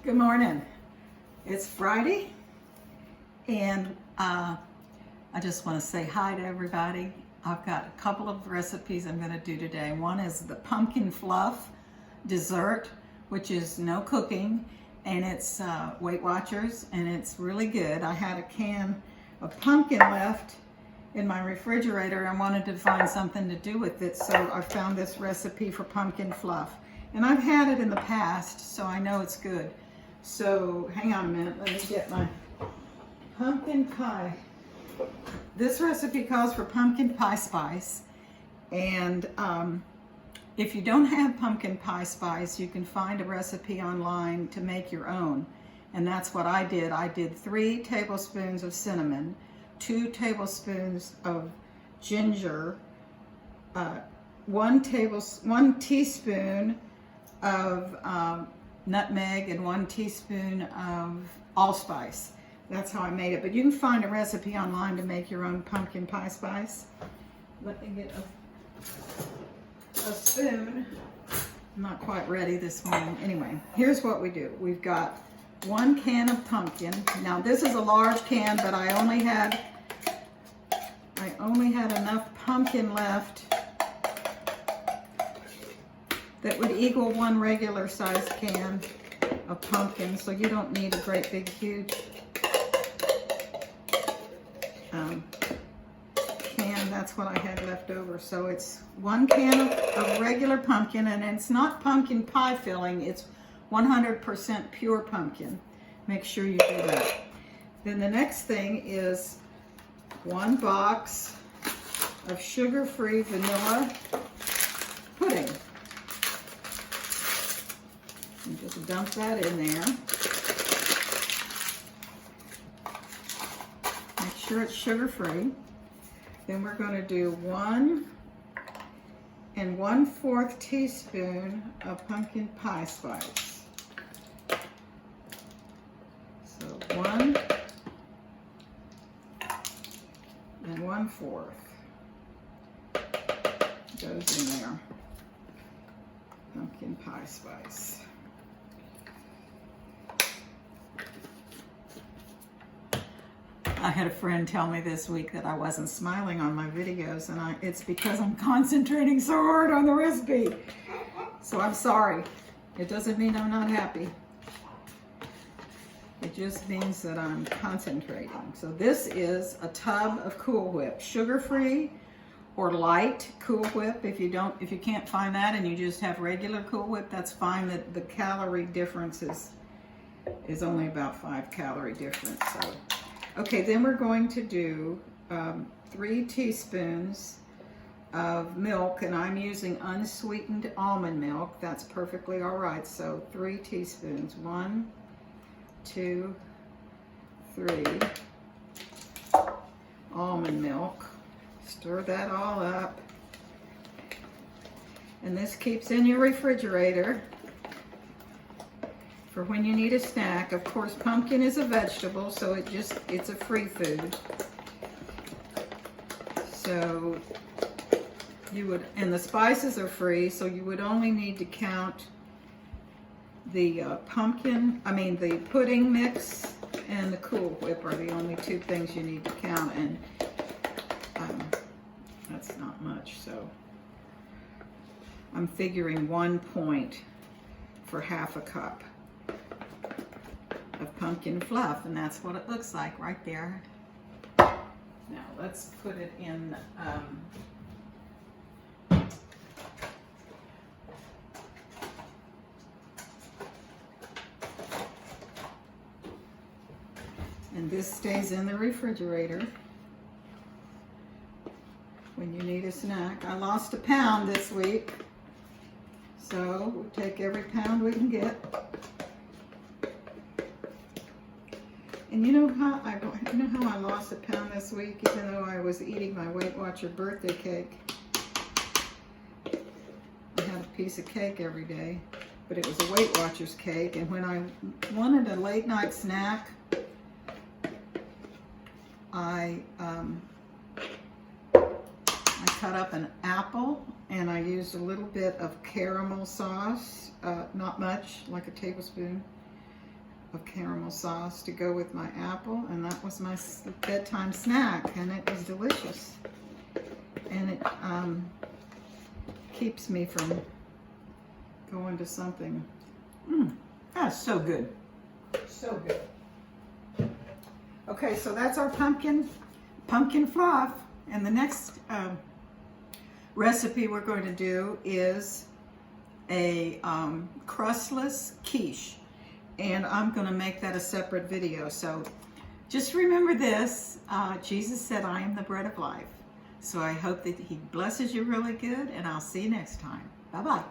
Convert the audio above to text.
Good morning. It's Friday, and I just want to say hi to everybody. I've got a couple of recipes I'm going to do today. One is the pumpkin fluff dessert, which is no cooking, and it's Weight Watchers, and it's really good. I had a can of pumpkin left in my refrigerator. I wanted to find something to do with it, so I found this recipe for pumpkin fluff. And I've had it in the past, so I know it's good. So hang on a minute, let me get my pumpkin pie. This recipe calls for pumpkin pie spice, and if you don't have pumpkin pie spice, you can find a recipe online to make your own, and that's what I did. I did 3 tablespoons of cinnamon, 2 tablespoons of ginger, 1 teaspoon of nutmeg, and 1 teaspoon of allspice. That's how I made it. But you can find a recipe online to make your own pumpkin pie spice. Let me get a spoon. I'm not quite ready this morning. Anyway, here's what we do. We've got 1 can of pumpkin. Now this is a large can, but I only had enough pumpkin left that would equal 1 regular sized can of pumpkin, so you don't need a great big huge can. That's what I had left over. So it's 1 can of regular pumpkin, and it's not pumpkin pie filling, it's 100% pure pumpkin. Make sure you do that. Then the next thing is 1 box of sugar-free vanilla pudding. And just dump that in there. Make sure it's sugar-free. Then we're going to do 1 1/4 teaspoon of pumpkin pie spice. So 1 1/4 goes in there. Pumpkin pie spice. I had a friend tell me this week that I wasn't smiling on my videos, and it's because I'm concentrating so hard on the recipe. So I'm sorry. It doesn't mean I'm not happy. It just means that I'm concentrating. So this is a tub of Cool Whip, sugar-free or light Cool Whip. If you can't find that and you just have regular Cool Whip, that's fine. The calorie difference is only about 5 calorie difference. So. Okay, then we're going to do 3 teaspoons of milk, and I'm using unsweetened almond milk. That's perfectly all right. So 3 teaspoons, 1, 2, 3, almond milk. Stir that all up. And this keeps in your refrigerator for when you need a snack. Of course, pumpkin is a vegetable, so it's a free food. So and the spices are free, so you would only need to count the the pudding mix and the Cool Whip are the only 2 things you need to count, and that's not much. So I'm figuring 1 point for 1/2 cup of pumpkin fluff, and that's what it looks like right there. Now let's put it in and this stays in the refrigerator when you need a snack. I lost 1 pound this week, so we'll take every pound we can get. And you know how I lost 1 pound this week, even though I was eating my Weight Watcher birthday cake. I had a piece of cake every day, but it was a Weight Watchers cake. And when I wanted a late night snack, I cut up an apple, and I used a little bit of caramel sauce, not much, like a tablespoon, of caramel sauce to go with my apple, and that was my bedtime snack, and it was delicious. And it keeps me from going to something. That's so good. So good. Okay, so that's our pumpkin fluff. And the next recipe we're going to do is a crustless quiche. And I'm going to make that a separate video. So just remember this. Jesus said, I am the bread of life. So I hope that he blesses you really good, and I'll see you next time. Bye-bye.